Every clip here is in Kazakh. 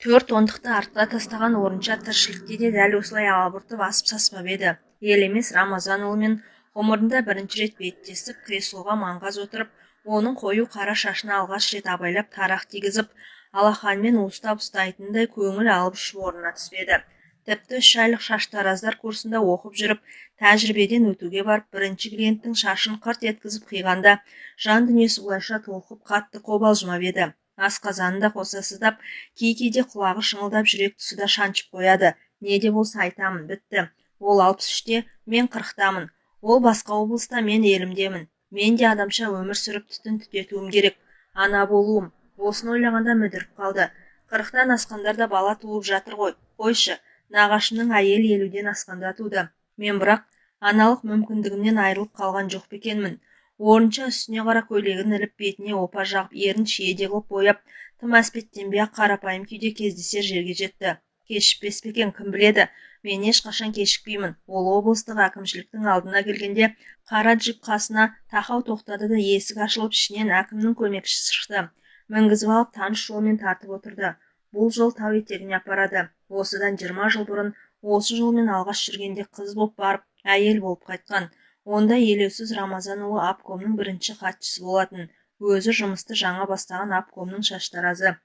Төрт ондықты артқа тастаған орынша тіршілікте де дәл осылай алабұртып асып саспап еді. Ел емес Рамазанұлымен ғұмырында бірінші рет беттесіп, креслоға маңғаз отырып, оның қою қара шашына алғаш рет абайлап тарақ тигізіп, алақанымен уыстап ұстайтындай көңіл алып ішіп орнына түспеді. Тіпті 3 айлық шаштараздар курсында оқып жүріп, тәжірибеден өтуге барып, бірінші клиенттің шашын қырт еткізіп қиғанда, жан дүниесі бұлайша толқып қатты қобалжымап еді. Асқазанында қоса сыздап, кейде құлағы шыңылдап, жүрек тұсы да шаншып қояды. Не де болса айтамын, бітті. Ол 63-те, мен 40-тамын. Ол басқа облыста, мен елімдемін. Мен де адамша өмір сүріп түтін түтетуім керек. Ана болуым. Осыны ойлағанда мүдіріп қалды. 40-тан асқандар да бала туып жатыр ғой. Қойшы, нағашымның әйел 50-ден асқанда туды. Мен бірақ аналық мүмкіндігімнен айырылып қалған жоқ екенмін. Орынша үстіне қара көйлегін іліп, бетіне опа жағып, ерін шиеде қылып бояп, тым әспеттенбей-ақ қарапайым күйде кездесер жерге жетті. Кешікпес пе екен, кім біледі. Мен ешқашан кешікпеймін. Ол облыстық әкімшіліктің алдына келгенде қара джип қасына тақау тоқтады да есік ашылып, ішінен әкімнің көмекшісі шықты. Мінгізіп алып таныш жолмен тартып отырды. Бұл жол тау етегіне апарады. Осыдан 20 жыл бұрын осы жолмен алғаш жүргенде қыз боп барып, әйел болып қайтқан. Онда елеусіз Рамазанұлы обкомның бірінші хатшысы болатын. Өзі жұмысты жаңа бастаған обкомның шаштаразы.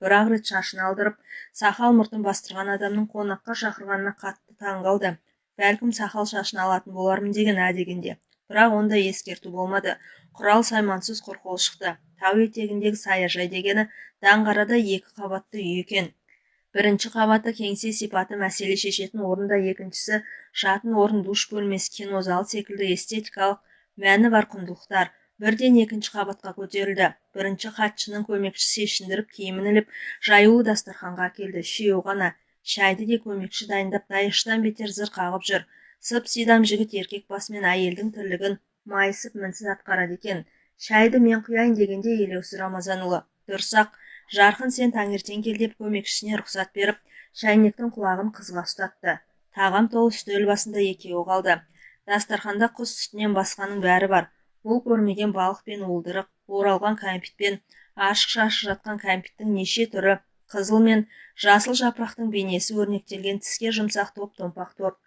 Бір-ақ рет шашын алдырып, сақал мұртын бастырған адамның қонаққа шақырғанына қатты таңғалды. Бәлкім сақал шашын алатын болармын деген дегенде. Бірақ онда ескерту болмады. Құрал саймансыз құр шықты. Тау етегіндегі саяжай дегені Даңғарада 2 қабатты үй екен. Бірінші қабаты кеңсе сипаты мәселе шешетін орында, екіншісі жатын орын, душ бөлмесі, кинозал секілді эстетикалық мәні бар құндылықтар. Бірден екінші қабатқа көтерілді. Бірінші хатшының көмекшісі шешіндіріп, киімін іліп, жаюлы дастарханға келді. Үшеуі ғана. Шайды де көмекші дайындап, дайыштан бетер зыр қағып жүр. Сып-сидам жігіт еркек басымен әйелдің тірлігін майысып мінсіз атқарады екен. Шайды мен құяйын дегенде елеусіз Рамазанұлы: дұрсақ, жарқын, сен таңертең кел деп көмекшісіне рұқсат беріп, шайнектің құлағын қызға ұстатты. Тағам толы үстел басында екеуі қалды. Дастарханда құс сүтінен басқаның бәрі бар. Бұл көрмеген балық пен уылдырық, оралған кәмпитпен, ашық-шашық жатқан кәмпиттің неше түрі, қызыл мен жасыл жапырақтың бейнесі өрнектелген тіске жұмсақ топ-томпақ торт.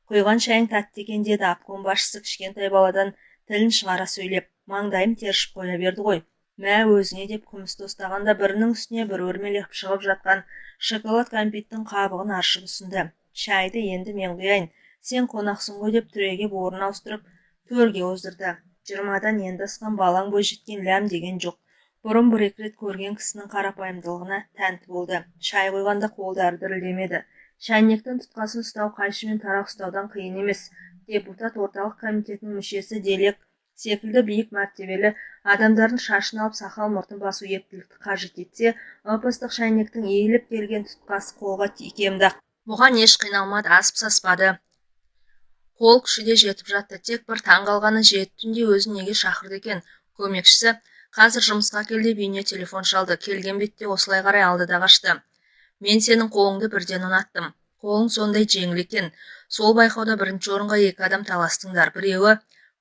Құйған шайың тәтті екен деді обком басшысы кішкентай баладан тілін шығара сөйлеп. Маңдайым тершіп қоя берді ғой. Мә өзіне деп күмісті ұстағанда бірінің үстіне бір өрмелеп шығып жатқан шоколад кәмпиттің қабығын аршып ұсынды. Шайды енді мен құяйын, сен қонақсың ғой деп түрегеп орын ауыстырып төрге оздырды. 20-дан енді асқан балаң бойжеткен ләм деген жоқ. Бұрын бір-екі рет көрген кісінің қарапайымдылығына тәнті болды. Шай қойғанда қолдары дірілдемеді. Шәйнектің тұтқасын ұстау қайшымен тарақ ұстаудан қиын емес. Депутат орталық комитетінің мүшесі Делек секілді биік мәртебелі адамдардың шашын алып сақал мұртын басу ептілікті қажет етсе, ып-ыстық шәйнектің иіліп келген тұтқасы қолға икемді. Бұған еш қиналмады, асып саспады. Қол күші де жетіп жатты. Тек бір таңғалғаны, жеті түнде өзін неге шақырды екен. Көмекшісі: қазір жұмысқа кел деп үйіне телефон шалды. Келген бетте осылай қарай алды да қашты. Мен сенің қолыңды бірден ұнаттым. Қолың сондай жеңіл екен. Сол байқауда бірінші орынға 2 адам таластыңдар. Біреуі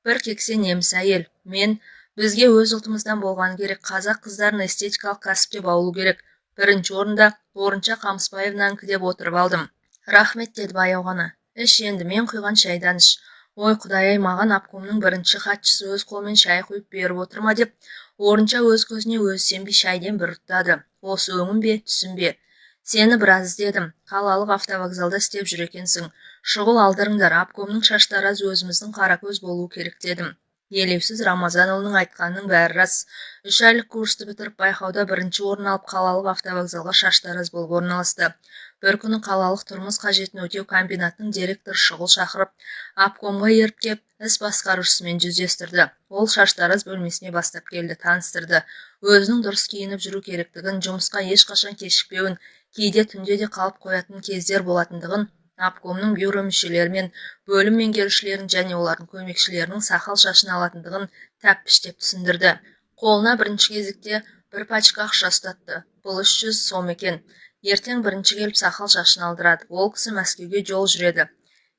бір кексе неміс әйел. Бізге өз ұлтымыздан болғаны керек. Қазақ қыздарын эстетикалық кәсіпте баулу керек. Бірінші орында Орынша Қамысбаевнан деп отырып алдым. Рахмет, деді баяу ғана. Іш енді, мен құйған шайдан іш. Ой құдай-ай, маған обкомның бірінші хатшысы өз қолмен шай құйып беріп отыр ма деп, Орынша өз көзіне өзі сенбей шайден бір ұрттады. Осы өңім бе, түсім бе? Сені біраз іздедім. Қалалық автовокзалда істеп жүр екенсің. Шұғыл алдырыңдар, обкомның шаштаразы өзіміздің қаракөз болуы керек дедім. Елеусіз Рамазанұлының айтқанының бәрі рас. 3 айлық курсты бітіріп байқауда бірінші орын алып қалалық автовокзалға шаштараз болып орналасты. Бір күні қалалық тұрмыс қажетін өтеу комбинатының директоры шұғыл шақырып, обкомға еріп кеп, іс басқарушысымен жүздестірді. Ол шаштараз бөлмесіне бастап келді, таныстырды. Өзінің дұрыс киініп жүру керектігін, жұмысқа ешқашан кешікпеуін, кейде түнде де қалып қоятын кездер болатындығын, обкомның бюро мүшелері мен бөлім меңгерушілерін және олардың көмекшілерінің сақал шашын алатындығын тәптіштеп түсіндірді. Қолына бірінші кезекте бір пачка ақша ұстатты. Бұл 300 сом екен. Ертең бірінші келіп сақал шашын алдырады. Ол кісі Мәскеуге жол жүреді.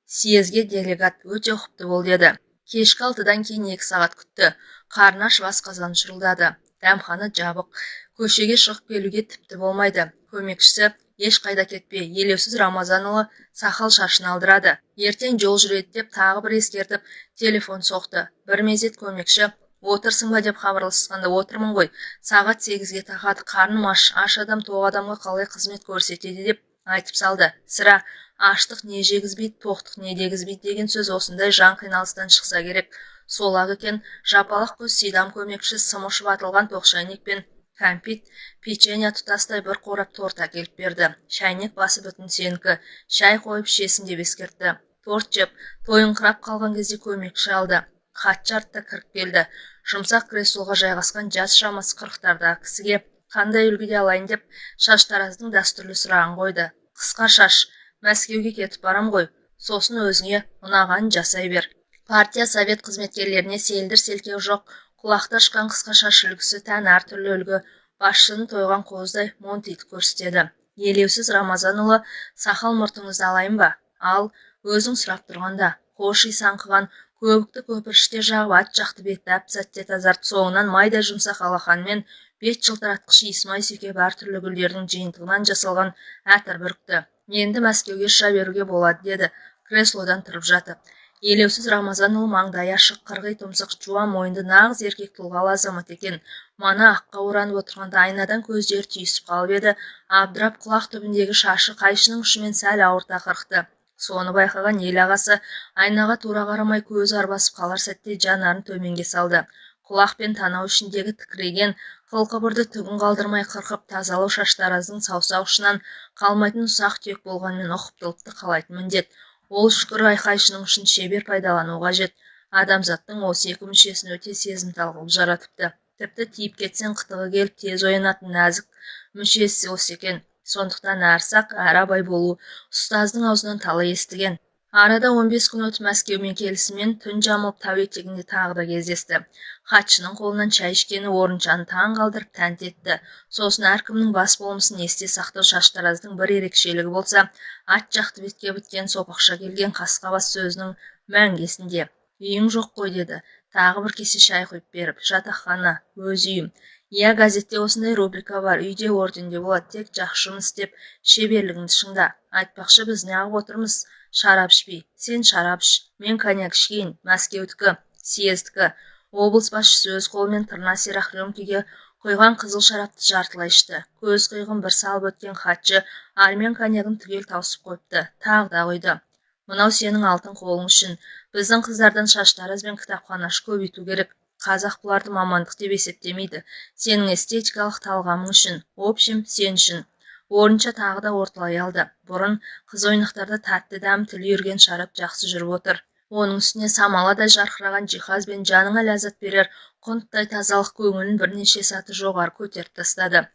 Съезге делегат, өте ұқыпты бол деді. Кешкі 6-дан кейін 2 сағат күтті. Қарны ашып асқазаны шырылдады. Дәмхана жабық. Көшеге шығып келуге тіпті болмайды. Көмекшісі: ешқайда кетпе, елеусіз Рамазанұлы сақал шашын алдырады. Ертең жол жүреді деп тағы бір ескертіп, телефон соқты. Бір мезет көмекші, отырсың ба деп хабарласқанда отырмын ғой, сағат 8-ге тақады, қарным аш адам тоқ адамға қалай қызмет көрсетеді деп айтып салды. Сірә аштық не жегізбейді, тоқтық не дегізбейді деген сөз осындай жан қиналыстан шықса керек. Сол-ақ екен. Жапалақ көз Сидам көмекші сым ұшып атылған тоқ шайнек пен кәмпит, печенье тұтастай бір қорап торт әкеліп берді. Шайнек басы бүтін сенікі, шай қойып ішесің деп ескертті. Торт жеп, тойыңқырап қалған кезде көмекші алды. Хатшы артта кіріп келді. Жұмсақ креслоға жайғасқан жас шамасы 40-тардағы кісіге қандай үлгіде алайын деп шаштараздың дәстүрлі сұрағын қойды. Қысқа шаш, Мәскеуге кетіп барам ғой, сосын өзіңе ұнағанын жасай бер. Партия совет қызметкерлеріне селдір селкеу жоқ, құлақты ашқан қысқа шаш үлгісі тән әртүрлі үлгі, басшының тойған қоздай монтитіп көрсетеді. Елеусіз Рамазанұлы, сақал мұртыңызды алайын ба? Ал, өзің сұрап тұрғанда, қош исаңқыған көбікті көпірште жағып ат жақты бетті әп-сәтте тазарт, соңынан майда жұмсақ алақанмен бет жылтыратқыш иісмай сүйкеп әртүрлі гүлдердің жиынтығынан жасалған әтір бүрікті. Енді Мәскеуге ұша беруге болады деді, креслодан тұрып жатып. Елеусіз Рамазанұлы маңдайы ашық, қырғи тұмсық, жуан мойынды нағыз еркек тұлғалы азамат екен. Мана аққа оранып отырғанда айнадан көздері түйісіп қалып еді, абдырап құлақ түбіндегі шашы қайшының ұшымен сәл ауырта қырықты. Соны байқаған ел ағасы айнаға тура қарамай көзі арбасып қалар сәтте жанарын төменге салды. Құлақ пен танау ішіндегі тікіреген қылқыбырды түгін қалдырмай қырқып тазалау шаштараздың саусақ ұшынан қалмайтын ұсақ түйек болғанмен ұқыптылықты қалайтын міндет. Ол шүкір айқайшының ұшын шебер пайдалану қажет. Адамзаттың осы екі мүшесін өте сезімтал қылып жаратыпты. Тіпті тиіп кетсең қытығы келіп тез оянатын нәзік мүшесі осы екен. Сондықтан әрі сақ, әрі абай болу ұстаздың аузынан талай естіген. Арада 15 күн өтіп Мәскеумен келісімен түн жамылып тау етегінде тағы да кездесті. Хатшының қолынан шай ішкені орыншаны таң қалдырып тәнті етті. Сосын әркімнің бас болмысын есте сақтау шаштараздың бір ерекшелігі болса, ат жақты бетке біткен сопақша келген қасқа бас сөзінің мәңгесінде. Үйің жоқ қой деді. Тағы бір кесе шай құйып беріп, жатақхана, өз үйім. Иә, газетте осындай рубрика бар, үйде орденде болады, тек жақсы жұмыс істеп, шеберлігіңді шыңда. Айтпақшы біз неғып отырмыз? Шарап ішпей. Сен шарап іш, мен коньяк ішкейін. Мәскеудікі, съездікі. Облыс басшысы өз қолымен тырна сирақ рюмкеге құйған қызыл шарапты жартылай ішті. Көз қиығын бір салып өткен хатшы армян коньягын түгел таусып қойыпты. Тағы да қойды. Мынау сенің алтын қолың үшін. Біздің қыздардан шаштараз бен кітапханашы көбейту керек. Қазақ бұларды мамандық деп есептемейді. Сенің эстетикалық талғамың үшін, общем, сен үшін. Орынша тағы да орталай алды. Бұрын қыз ойнақтарда тәтті дәм тілі үрген шарап жақсы жүріп отыр. Оның үстіне самаладай жарқыраған жиһаз бен жаныңа ләззат берер құнттай тазалық көңілін бірнеше саты жоғары көтеріп тастады.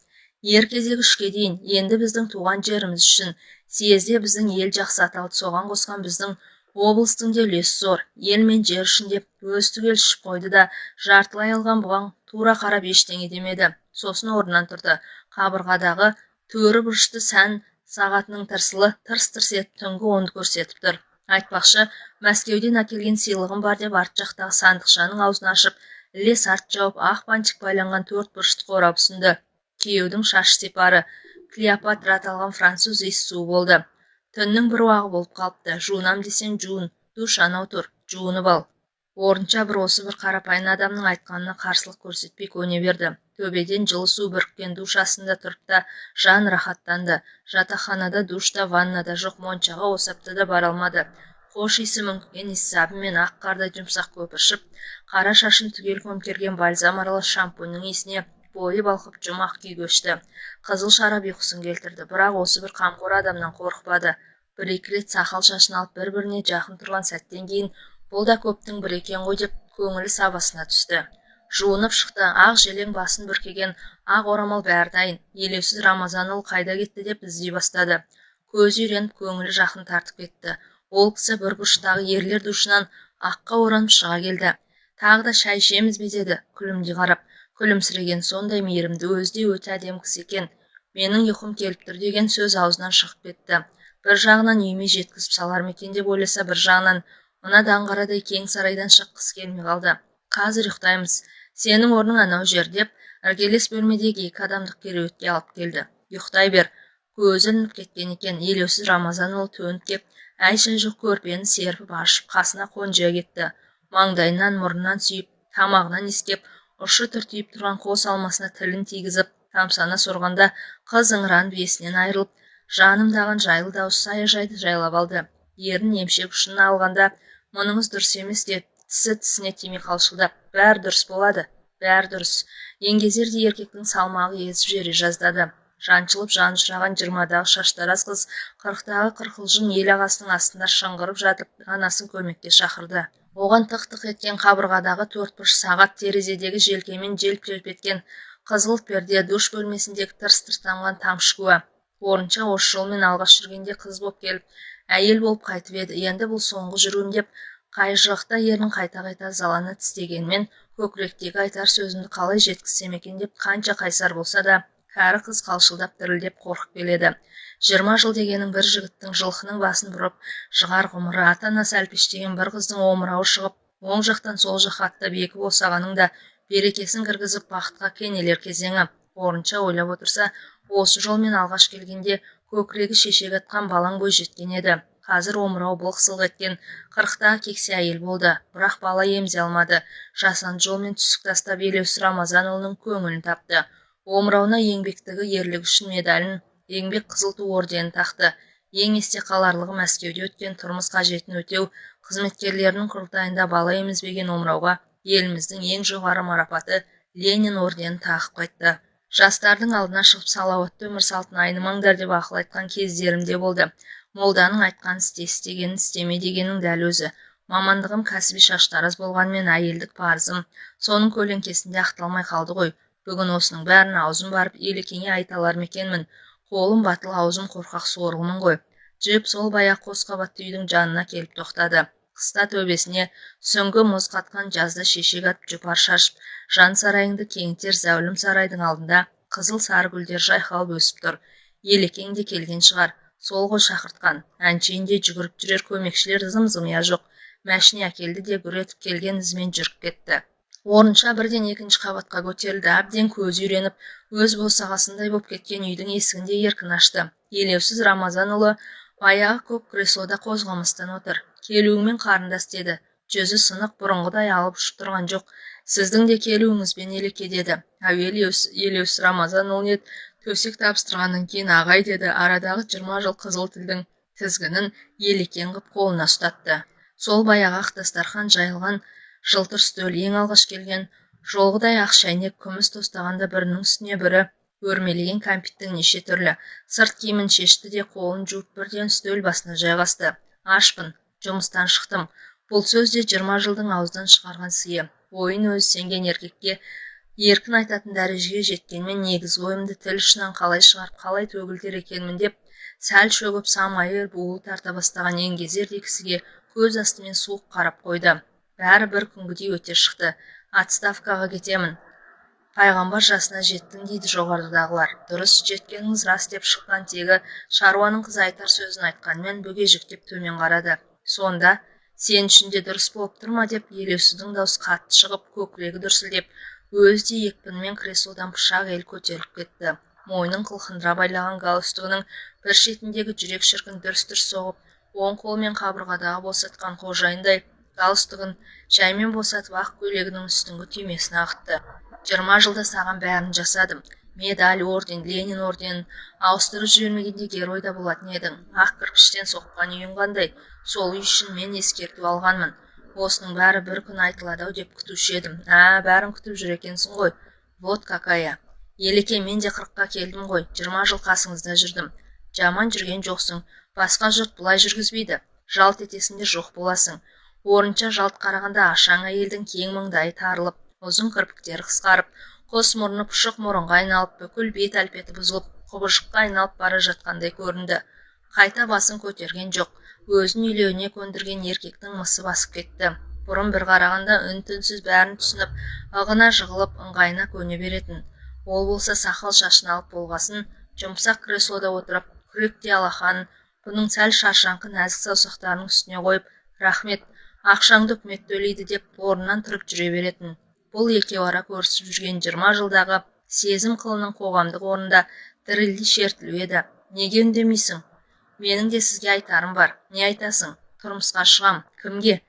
Ер кезек 3-ке дейін, енді біздің туған жеріміз үшін, съезде біздің ел жақсы аталды, соған қосқан біздің облыстың да үлесі зор. Ел мен жер үшін деп өз түгел ішіп қойды да, жартылай алған бұған тура қарап ештеңе демеді. Сосын орнынан тұрды. Қабырғадағы төрі бұрышты сән сағатының тырсылы тырс-тырс етіп түнгі 10-ды көрсетіп тұр. Айтпақшы, Мәскеуден әкелген сыйлығым бар деп арт жақтағы сандықшаның аузын ашып, іле сарт жауып, ақ бантик байланған 4 бұрышты қорап ұсынды. Күйеудің шаш сипары, Клеопатра аталған француз иіссуы болды. Түннің бір уағы болып қалыпты. Жуынам десең жуын, душ анау тұр, жуынып ал. Орынша бір осы бір қарапайым адамның айтқанына қарсылық көрсетпей көне берді. Төбеден жылы су бүріккен душ астында тұрып та жан рахаттанды. Жатақханада душта, ваннада жоқ, моншаға осы аптада бара алмады. Қош иісі мүңкіген иссабымен ақ қардай жұмсақ көпіршіп, қара шашын түгел көмкерген бальзам аралас шампуньның иісіне бойы балқып жұмақ күй көшті. Қызыл шарап ұйқысын келтірді, бірақ осы бір қамқор адамнан қорықпады. Бір-екі рет сақал шашын алып бір-біріне жақын тұрған сәттен кейін бұл да көптің бір екен ғой деп көңілі сабасына түсті. Жуынып шықты, ақ желең басын бүркеген ақ орамал бәрі дайын. Елеусіз Рамазанұлы қайда кетті деп іздей бастады. Көзі үйреніп, көңілі жақын тартып кетті. Ол кісі бір бұрыштағы ерлер душынан аққа оранып шыға келді. Тағы да шай ішеміз бе деді, күлімдей қарап. Күлімсіреген сондай мейірімді, өзде өте әдемі кісі екен. Менің ұйқым келіп тұр деген сөз аузынан шығып кетті. Бір жағынан үйіме жеткізіп салар мекен деп ойласа, бір жағынан мына даңғарадай кең сарайдан шыққысы келмей қалды. Қазір ұйықтаймыз. Сенің орның анау жер деп, іргелес бөлмедегі 2 адамдық кереуетке алып келді. Ұйықтай бер. көзі ілініп кеткен екен. Елеусіз Рамазанұлы төніп кеп, әйшін жүк көрпені серпіп ашып, қасына қонжия кетті. Маңдайынан мұрнынан сүйіп, тамағынан иіскеп, ұшы түртиіп тұрған қос алмасына тілін тигізіп, тамсана сорғанда қыз ыңыранып есінен айырылып, жанымдаған жайлы дауыс саяжайды жайлап алды. Ерін емшек ұшына алғанда, мұныңыз дұрыс емес деп, тісі тісіне тимей қалшылдап, бәрі дұрыс болады, бәрі дұрыс. Еңгезердей еркектің салмағы езіп жере жаздады. Жаншылып жанжыраған 20-дағы шаштараз қыз 40-дағы қырқылжың ел ағасының астында шыңғырып жатып, анасын көмекке шақырды. Оған тық-тық еткен қабырғадағы 4 сағат, терезедегі желкемен желп-желп еткен қызыл перде, душ бөлмесіндегі тырс-тырс тамған тамшы куә. Орынша осы жолмен алғаш жүргенде қыз боп келіп, әйел болып қайтып еді. Енді бұл соңғы жүруім деп, қайжықта ерінің қайта-қайта заланы тістегенмен, көкіректегі айтар сөзімді қалай жеткізсем екен деп, қанша қайсар болса да, кәрі қыз қалшылдап дірілдеп қорқып келеді. 20 жыл дегенің бір жігіттің жылқының басын бұрып, жығар ғұмыры, ата-анасы әлпештеген бір қыздың омырауы шығып, оң жақтан сол жаққа аттап екі босағаның да берекесін кіргізіп бақытқа кенелер кезеңі. Орынша ойлап отырса, осы жолмен алғаш келгенде көкірегі шешек атқан балаң бой жеткен еді. Қазір омырау былқ-сылқ еткен 40-тағы кексе әйел болды, бірақ бала емзе алмады. Жасанды жолмен түсік тастап Елеусіз Рамазанұлының көңілін тапты. Омырауына еңбектігі ерлігі үшін медалін, еңбек қызыл ту орденін тақты. Ең есте қаларлығы Мәскеуде өткен тұрмыс қажетін өтеу қызметкерлерінің құрылтайында бала емізбеген омырауға еліміздің ең жоғары марапаты Ленин орденін тағып қайтты. Жастардың алдына шығып салауатты өмір салтын айнымаңдар деп ақыл айтқан кездерімде болды. Молданың айтқан істегенін істеме дегенің дәл өзі. Мамандығым кәсіби шаштараз болғанмен әйелдік парызым соның көлеңкесінде ақталмай қалды ғой. Бүгін осының бәрін аузым барып елекеңе айталар мекенмін. Қолым батыл, аузым қорқақ сорлымын ғой. Джип сол баяқ қос қабатты үйдің жанына келіп тоқтады. Қыста төбесіне сүңгі мұз қатқан, жазда шешек атып жұпар шашып, жан сарайыңды кеңітер зәулім сарайдың алдында қызыл сары гүлдер жайқалып өсіп тұр. Елекең де келген шығар. Сол ғой шақыртқан. Әншейінде жүгіріп жүрер көмекшілер зым-зымия жоқ. Мәшіне әкелді де гүр етіп келген ізімен жүріп кетті. Орынша бірден екінші қабатқа көтерілді. Әбден көзі үйреніп, өз босағасындай боп кеткен үйдің есігінде еркін ашты. Елеусіз Рамазанұлы баяғы көк креслода қозғалмастан отыр. Келуіңмен қарындас деді. Жүзі сынық, бұрынғыдай алып ұшып тұрған жоқ. Сіздің де келуіңізбен Елеке деді. Әуелі Елеусіз Рамазанұлы төсек табыстырғаннан кейін ағай деді. Арадағы 20 жыл қызыл тілдің тізгінін Елекең қып қолына ұстатты. Сол баяғы ақ дастархан жайылған жылтыр стөл, ең алғаш келген жолғыдай ақ шәйнек, күміс тостағанда бірінің үстіне бірі өрмелеген кәмпиттің неше түрлі. Сырт киімін шешті де қолын жуып бірден стөл басына жайғасты. Ашпын, жұмыстан шықтым. Бұл сөз де 20 жылдың ауыздан шығарған сыйы. Ойын өзі сенген еркекке еркін айтатын дәрежеге жеткенмен негізгі ойымды тіл ұшынан қалай шығарып, қалай төгілтер екенмін деп, сәл шөгіп самайыр буылы тарта бастаған еңгезердей кісіге көз астымен суық қарап қойды. Бәрі бір күнгідей өте шықты. Отставкаға кетемін. Пайғамбар жасына жеттің дейді жоғарыдағылар. Дұрыс, жеткеніңіз рас деп шыққан тегі шаруаның қызы айтар сөзін айтқанмен бөгежіктеп төмен қарады. Сонда, сен үшін де дұрыс болып тұрма деп Елеусіздің даусы қатты шығып, көкірегі дүрсілдеп, өзі де екпінімен креслодан пышақ ел көтеріліп кетті. Мойнын қылқындыра байлаған галстугының бір шетіндегі жүрек шіркін дүрс-дүрс соғып, оң қолмен қабырғадағы босатқан қожайындай галстугын жаймен босатып ақ көйлегінің үстіңгі түймесін ағытты. 20 жылда саған бәрін жасадым. Медаль, орден, Ленин орденін ауыстырып жібермегенде герой да болатын едің. Ақ кірпіштен соққан үйің қандай? Сол үй үшін мен ескерту алғанмын. Осының бәрі бір күн айтылады-ау деп күтуші едім. Бәрін күтіп жүр екенсің ғой. Вот какая. Елеке, мен де 40-қа келдім ғой. 20 жыл қасыңызда жүрдім. Жаман жүрген жоқсың. Басқа жұрт бұлай жүргізбейді. Жалт етесінде жоқ боласың. Орынша жалт қарағанда ашаң әйелдің кең маңдайы тарылып, ұзын кірпіктері қысқарып, қос мұрны пұшық мұрынға айналып, бүкіл бет әлпеті бұзылып, құбыжыққа айналып бара жатқандай көрінді. Қайта басын көтерген жоқ. Өзін үйлеуіне көндірген еркектің мысы басып кетті. Бұрын бір қарағанда үн-түнсіз бәрін түсініп, ығына жығылып, ыңғайына көне беретін. Ол болса сақал шашын алып болғасын, жұмсақ креслода отырып, күректей алақанын бұның сәл шаршаңқы нәзік саусақтарының үстіне қойып, рахмет, ақшаңды үкімет төлейді деп орнынан тұрып жүре беретін. Бұл екеуара көрісіп жүрген 20 жылдағы сезім қылының қоғамдық орында дірілдей шертілу еді. Неге үндемейсің? Менің де сізге айтарым бар. Не айтасың? Тұрмысқа шығам. Кімге?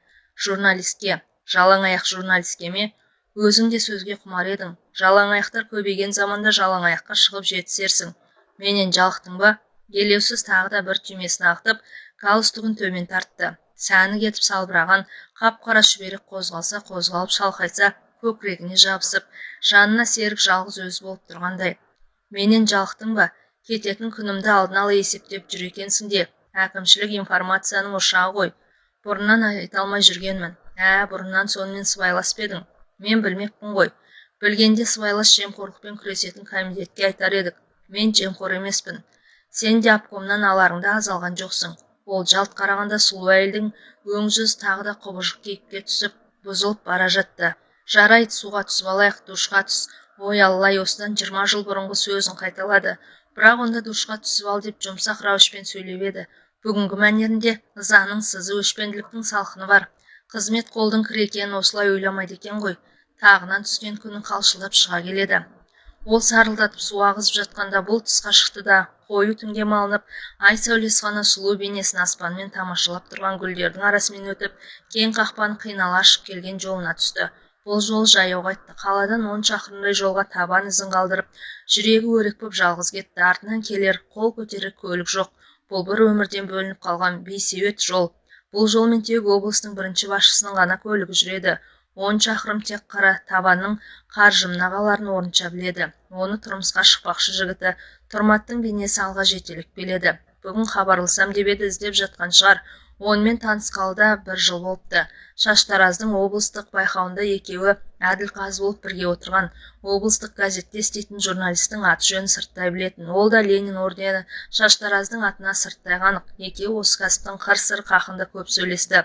Журналистке. Жалаң аяқ журналистке ме? Өзің де сөзге құмар едің. Жалаң аяқтар көбейген заманда жалаң аяққа шығып жетісерсің. Менен жалықтың ба? Елеусіз тағы да бір түймесін ағытып, галстугын төмен тартты. Сәні кетіп салбыраған, қап-қара шүберек қозғалса, қозғалып шалқайса, көкірегіне жабысып, жанына серік жалғыз өзі болып тұрғандай. Менен жалықтың ба? Кететін күнімді алдын ала есептеп жүр екенсің де. Әкімшілік информацияның ошағы ғой. Бұрыннан айта алмай жүргенмін. Бұрыннан сонымен сыбайлас па едің? Мен білмекпін ғой. Білгенде сыбайлас жемқорлықпен күресетін комитетке айтар едік. Мен жемқор емеспін. Сен де обкомнан аларыңда азалған жоқсың. Ол жалт қарағанда сұлу әйелдің өң жүз тағы да құбыжық кейіпке түсіп, бұзылып бара жатты. Жарайды, суға түсіп алайық, душқа түс. Ой аллай, осыдан 20 жыл бұрынғы сөзін қайталады. Бірақ онда душқа түсіп ал деп жұмсақ рауышпен сөйлеп еді. Бүгінгі мәнерінде ызаның сызы, өшпенділіктің салқыны бар. Қызмет қолдың кір екенін осылай ойламайды екен ғой. Тағынан түскен күнің қалшылдап шыға келеді. Ол сарылдатып су ағызып жатқанда бұл тысқа шықты да, қою түнге малынып, ай сәулесі ғана сұлу бейнесін аспанмен тамашалап тұрған гүлдердің арасымен өтіп, кең қақпаны қинала ашып келген жолына түсті. Бұл жол жаяу қайтты. Қаладан 10 шақырымдай жолға табан ізін қалдырып, жүрегі өрекпіп жалғыз кетті. Артынан келер, қол көтерер көлік жоқ. Бұл бір өмірден бөлініп қалған бейсеует жол. Бұл жолмен тек облыстың бірінші басшысының ғана көлігі жүреді. 10 шақырым тек қара табанның қаржымына қаларын орынша біледі. Оны тұрмысқа шықпақшы жігіті Тұрматтың бейнесі алға жетелік беледі. Бүгін хабарласам деп еді, іздеп жатқан шығар. Онымен танысқалы да 1 жыл болыпты. Шаштараздың облыстық байқауында екеуі әділ қазы болып бірге отырған. Облыстық газетте істейтін журналистің аты жөнін сырттай білетін. Ол да Ленин ордені Шаштараздың атына сырттай қанық. Екеуі осы кәсіптің қыр-сыр хақында көп сөйлесті.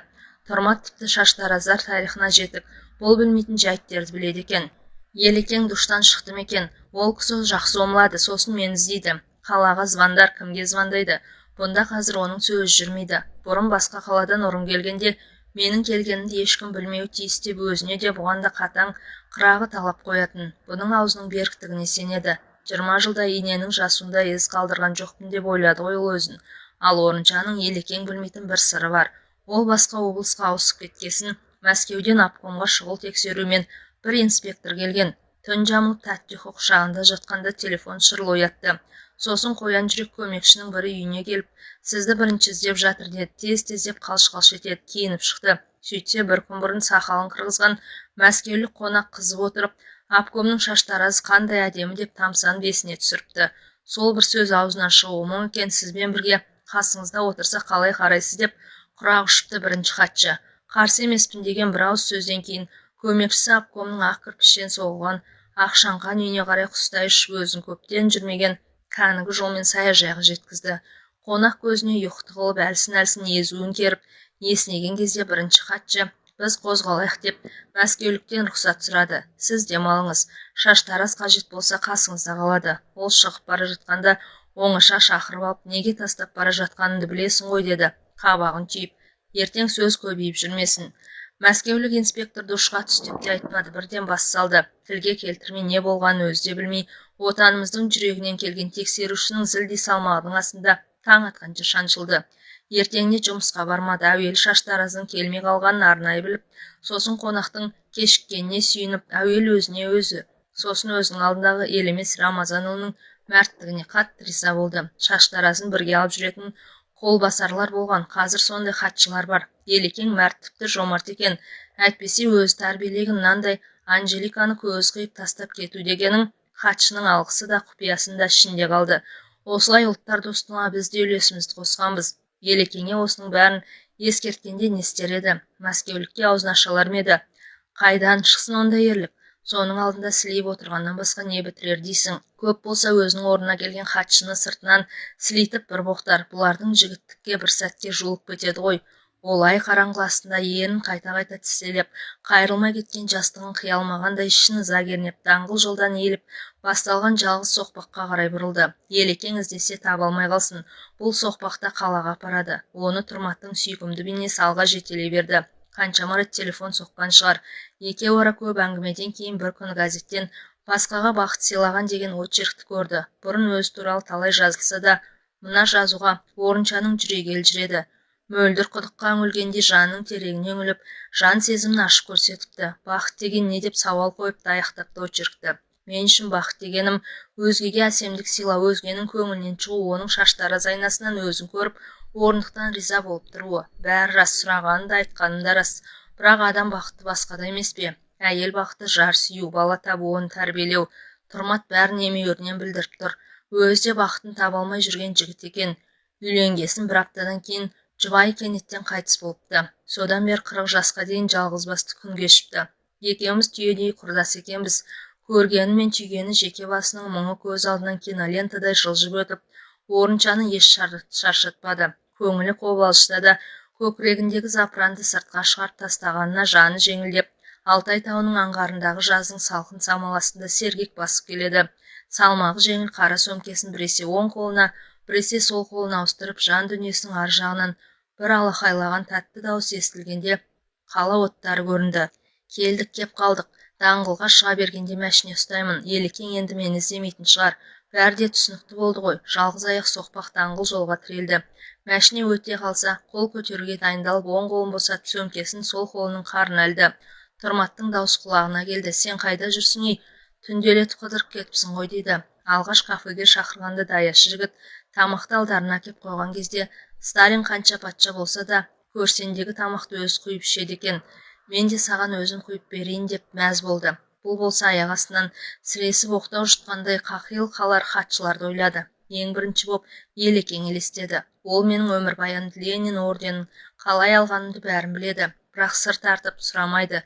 Тұрмат тіпті Шаштараздар тарихына жетік. Бұл білмейтін жайттерді біледі екен. Елекең душтан шықты мекен. Ол кісі жақсы омлады, сосын мені іздейді. Қалаға звондар, кімге звондайды? Бұнда қазір оның сөзі жүрмейді. Бұрын басқа қаладан ұрын келгенде менің келгенімді ешкім білмеуі тиіс деп өзіне де бұған да қатаң қырағы талап қоятын. Бұның аузының беріктігіне сенеді. 20 жылда иненің жасуында із қалдырған жоқпын деп ойлады ғой ол өзін. Ал Орыншаның Елекең білмейтін бір сыры бар. Ол басқа облысқа ауысып кеткесін, Мәскеуден обкомға шұғыл тексерумен бір инспектор келген. Түн жамылып Тәттіху құшағында жатқанда телефон шырыл оятты. Сосын қоян жүрек көмекшінің бірі үйіне келіп, сізді бірінші іздеп жатыр деді. Тез-тездеп қалш-қалш етеді, киініп шықты. Сөйтсе бір күн бұрын сақалын қырғызған мәскеулік қонақ қызып отырып, обкомның Шаштаразы қандай әдемі деп тамсанып есіне түсіріпті. Сол бір сөз аузынан шығуы мұң екен, сізбен бірге қасыңызда отырса қалай қарайсыз деп құрақ ұшыпты бірінші хатшы. Қарсы емеспін деген бір ауыз сөзден кейін көмекшісі обкомның ақ кірпіштен соғылған ақшаңқан үйіне қарай құстай ұшып өзін көптен жүрмеген кәнігі жолмен саяжайға жеткізді. Қонақ көзіне ұйқы тығылып әлсін-әлсін езуін керіп, есінеген кезде бірінші хатшы біз қозғалайық деп мәскеуліктен рұқсат сұрады. Сіз демалыңыз, Шаштараз қажет болса қасыңызда қалады. Ол шығып бара жатқанда оңаша шақырып алып, неге тастап бара жатқаныңды білесің ғой деді, қабағын түйіп. Ертең сөз көбейіп жүрмесін. Мәскеулік инспектор душқа түс деп те айтпады, бірден бас салды. Тілге келтірмей не болғанын өзі де білмей, отанымыздың жүрегінен келген тексерушінің зілдей салмағының астында таң атқанша шаншылды. Ертеңіне жұмысқа бармады, әуелі Шаштараздың келмей қалғанын арнайы біліп, сосын қонақтың кешіккеніне сүйініп, әуелі өзіне өзі, сосын өзінің алдындағы Елемес Рамазанұлының мәрттігіне қатты риза болды. Шаштаразын бірге алып жүретін қолбасарлар болған, қазір сондай хатшылар бар. Елекең мәрттікті жомарт екен, әйтпесе өзі тәрбиелеген мынандай Анжеликаны көз қиып тастап кету дегенің хатшының алғысы да құпиясында ішінде қалды. Осылай ұлттар достығына біз де үлесімізді қосқанбыз. Елекеңе осының бәрін ескерткенде не істер еді? Мәскеулікке аузын аша алар ма еді? Қайдан шықсын ондай ерлік? Соның алдында сілейіп отырғаннан басқа не бітірер дейсің? Көп болса өзінің орнына келген хатшыны сыртынан сілейтіп бір боқтар. Бұлардың жігіттікке бір сәтке жуылып кетеді ғой. Олай қараңғы астында ерін қайта-қайта тістелеп, қайрылмай кеткен жастығын қия алмағандай ішін ыза кернеп, даңғыл жолдан иіліп, басталған жалғыз соқпаққа қарай бұрылды. Елекең іздесе таба алмай қалсын. Бұл соқпақта қалаға апарады. Оны Тұрматтың сүйкімді бейнесі алға жетелей берді. Қаншама рет телефон соққан шығар. Екеуі ара көп әңгімеден кейін бір күні газеттен басқаға бақыт сыйлаған деген очеркті көрді. Бұрын өзі туралы талай жазылса да, Мына жазуға Орыншаның жүрегі елжіреді. Мөлдір құдыққа үңілгенде жанның тереңіне үңіліп, жан сезімін ашып көрсетіпті. Бақыт деген не деп сауал қойыпты аяқтапты очеркті. Мен үшін бақыт дегенім өзгеге әсемдік сыйлау, өзгенің көңілінен шығу, оның шаштараз айнасынан өзін көріп, орындықтан риза болып тұруы. Бәрі рас, сұрағаны да айтқаны да рас. Бірақ адам бақыты басқада емес пе? Әйел бақыты жар сүю, бала табу, оны тәрбиелеу. Тұрмат бәрін емеурінен білдіріп тұр. Өзі де бақытын таба алмай жүрген жігіт екен. Үйленгесін бір аптадан кейін жұбайы кенеттен қайтыс болыпты. Содан бері 40 жасқа дейін жалғызбасты күн кешіпті. Екеуміз түйедей құрдас екенбіз. Көргені мен түйгені жеке басының мұңы көз алдынан кинолентадай жылжып өтіп, Орыншаны еш шаршатпады. Көңілі қобалжыса да, көкірегіндегі запыранды сыртқа шығарып тастағанына жаны жеңілдеп, Алтай тауының аңғарындағы жаздың салқын самал астында сергек басып келеді. Салмағы жеңіл қара сөмкесін біресе оң қолына, біресе сол қолына ауыстырып, жан дүниесінің ар жағынан бір алақайлаған тәтті дауыс естілгенде қала оттары көрінді. Келдік, кеп қалдық. Даңғылға шыға бергенде мәшіне ұстаймын. Елекең енді мені іздемейтін шығар. Бәрі де түсінікті болды ғой. Жалғыз аяқ соқпақ даңғыл жолға тірелді. Мәшіне өте қалса, қол көтеруге дайындалып, оң қолын босатып, сөмкесін сол қолының қарына ілді. Тұрматтың дауыс құлағына келді. Сен қайда жүрсің ей? Түнделетіп қыдырып кетіпсің ғой дейді. Алғаш кафеге шақырғанда даяшы жігіт тамақты алдарына кеп қойған кезде Сталин қанша патша болса да көрсендегі тамақты өзі құйып ішеді екен. Мен де саған өзім құйып берейін деп мәз болды. Бұл болса аяқ астынан сіресіп оқтау жұтқандай қақиыл қалар хатшыларды ойлады. Ең бірінші боп Елекең елестеді. Ол менің өмірбаянымды, Ленин орденін қалай алғанымды бәрін біледі. Бірақ сыр тартып сұрамайды,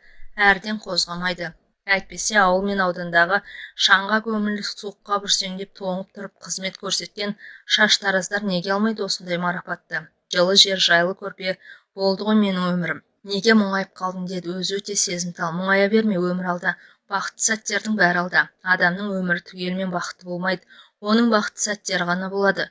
әрден қозғамайды. Әйтпесе ауыл мен аудандағы шаңға көміліп суыққа бүрсеңдеп тоңып тұрып қызмет көрсеткен шаштараздар неге алмайды осындай марапатты? Жылы жер, жайлы көрпе болды ғой менің өмірім. Неге мұңайып қалдың деді, өзі өте сезімтал. Мұңая берме, өмір алда. Бақытты сәттердің бәрі алда. Адамның өмірі түгелімен бақытты болмайды. Оның бақытты сәттері ғана болады.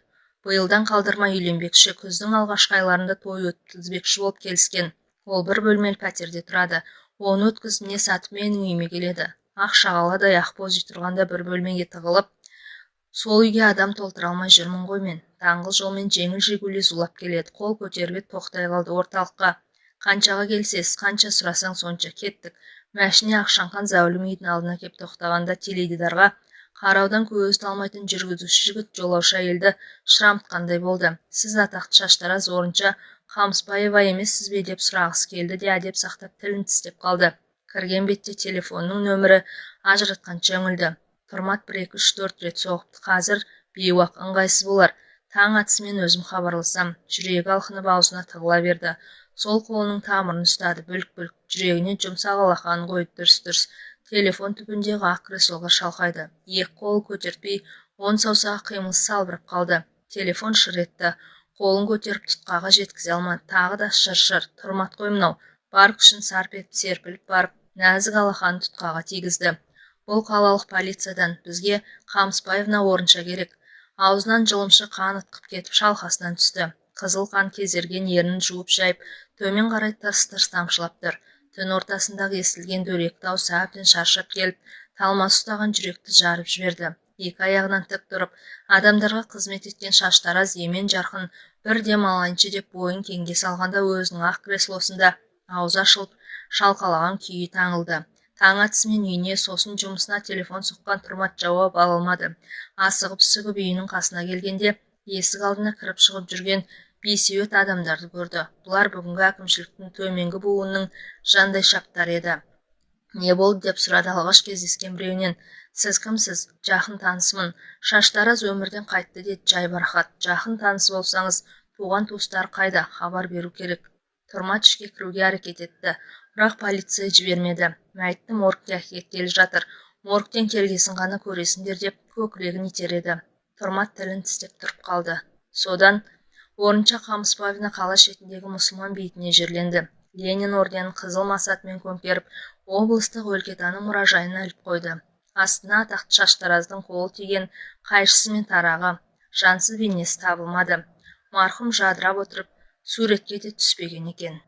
Биылдан қалдырмай үйленбекші, күздің алғашқы айларында той өткізбекші болып келіскен. Ол бір бөлмелі пәтерде тұрады. Оны өткізіп не сатып менің үйіме келеді. Ақ шағаладай ақ боз үй тұрғанда бір бөлмеге тығылып, сол үйге адам толтыра алмай жүрмін ғой мен. Даңғыл жолмен жеңіл жигули зулап келеді. Қол көтеріп тоқтай қалды. Орталыққа қаншаға келсесіз, қанша сұрасаң сонша. Кеттік. Мәшіне Ақшаңқан зәулім үйдің алдына кеп тоқтағанда теледидарға қараудан көзі талмайтын жүргізуші жігіт жолаушы әйелді шырамытқандай болды. Сіз атақты шаштараз Орынша Қамысбаева емессіз бе деп сұрағысы келді де әдеп сақтап тілін тістеп қалды. Кірген бетте телефонның нөмірі ажыратқанша үңілді. Тұрмат 1-2-3-4 рет соғыпты. Қазір бейуақ, ыңғайсыз болар. Таң атысымен өзім хабарласам. Жүрегі алқынып аузына тығыла берді. Сол қолының тамырын ұстады, бүлк-бүлк. Жүрегіне жұмсақ алақанын қойды, дүрс-дүрс. Телефон түбіндегі ақ креслоға шалқайды. Екі қолы көтертпей, 10 саусағы қимылсыз салбырап қалды. Телефон шыр етті. Қолын көтеріп тұтқаға жеткізе алмады. Тағы да шыр-шыр. Тұрмат қой мынау. Бар күшін сарп етіп серпіліп барып, нәзік алақанын тұтқаға тигізді. Бұл қалалық полициядан, бізге Қамысбаевна Орынша керек. Аузынан жылымшы қан ытқып кетіп шалқасынан түсті. Қызыл қан кезерген ернін жуып жайып, төмен қарай тырс-тырс тамшылап тұр. Түн ортасындағы естілген дөрекі дауыс әбден шаршап келіп, талмасы ұстаған жүректі жарып жіберді. Екі аяғынан тік тұрып, адамдарға қызмет еткен шаштараз емен жарқын бір дем алайыншы деп бойын кеңге салғанда өзінің ақ креслосында аузы ашылып, шалқалаған күйі таңылды. Таң атысымен үйіне, сосын жұмысына телефон соққан Тұрмат жауап ала алмады. Асығып-үсігіп үйінің қасына келгенде, есік алдына кіріп шығып жүрген бейсеует адамдарды көрді. Бұлар бүгінгі әкімшіліктің төменгі буынының жандай шаптары еді. Не болды деп сұрады алғаш кездескен біреуінен. Сіз кімсіз? Жақын танысымын. Шаштараз өмірден қайтты деді жайбарақат. Жақын таныс болсаңыз, туған туыстары қайда? Хабар беру керек. Тұрмат ішке кіруге әрекет етті. Бірақ полиция жібермеді. Мәйітті моргке әкеткелі жатыр. Моргтен келгесін ғана көресіңдер деп көкірегін итереді. Тұрмат тілін тістеп тұрып қалды. Содан Орынша Қамысбаевна қала шетіндегі мұсылман бейітіне жерленді. Ленин орденін қызыл масатымен көмкеріп, облыстық өлкетану мұражайына іліп қойды. Астына атақты шаштараздың қолы тиген қайшысы мен тарағы, жансыз бейнесі табылмады. Марқұм жадырап отырып, суретке де түспеген екен.